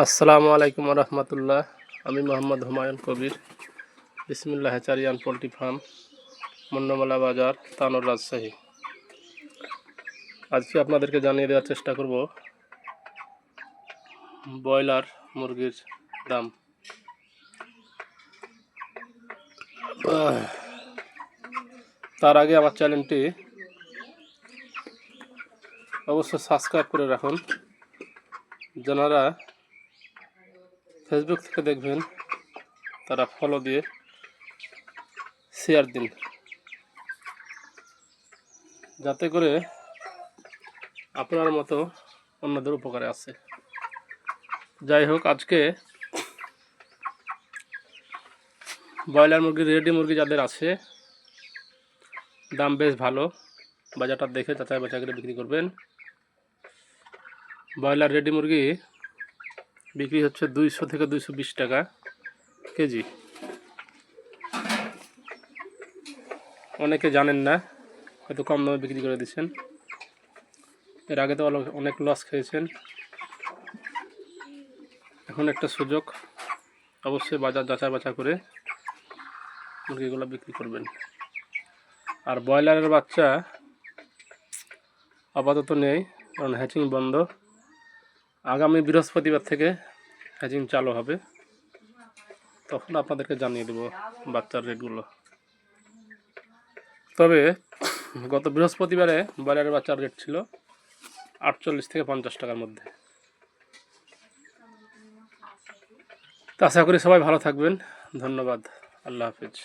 আসসালামু আলাইকুম রহমতুল্লাহ। আমি মোহাম্মদ হুমায়ুন কবির। বিসমিল্লাহ চারিয়ান পোলট্রি ফার্ম, মুন্নমালা বাজার, তানোর, রাজশাহী। আজকে আপনাদেরকে জানিয়ে দেওয়ার চেষ্টা করব ব্রয়লার মুরগির দাম। তার আগে আমার চ্যানেলটি অবশ্যই সাবস্ক্রাইব করে রাখুন। যারা ফেসবুক থেকে দেখবেন তারা ফলো দিয়ে শেয়ার দিন, যাতে করে আপনার মতো অন্যদের উপকারে আসে। যাই হোক, আজকে ব্রয়লার মুরগি, রেডি মুরগি যাদের আছে, দাম বেশ ভালো। বাজারটা দেখে যাচাই বাছাই করে বিক্রি করবেন। ব্রয়লার রেডি মুরগি বিক্রি হচ্ছে 200 থেকে 220 টাকা কেজি। অনেকে জানেন না, হয়তো কম দামে বিক্রি করে দিচ্ছেন। এর আগে তো অনেক লস খেয়েছেন। এখন একটা সুযোগ, অবশ্যই বাজার যাচাই বাছাই করে মুরগিগুলো বিক্রি করবেন। আর ব্রয়লারের বাচ্চা আপাতত নেই, কারণ হ্যাচিং বন্ধ। আগামী বৃহস্পতিবার থেকে হ্যাচিং চালু হবে, তখন আপনাদেরকে জানিয়ে দেব বাচ্চার রেটগুলো। তবে গত বৃহস্পতিবারে ব্রয়লারের বাচ্চার রেট ছিল 48 থেকে 50 টাকার মধ্যে। তো আশা করি সবাই ভালো থাকবেন। ধন্যবাদ। আল্লাহ হাফিজ।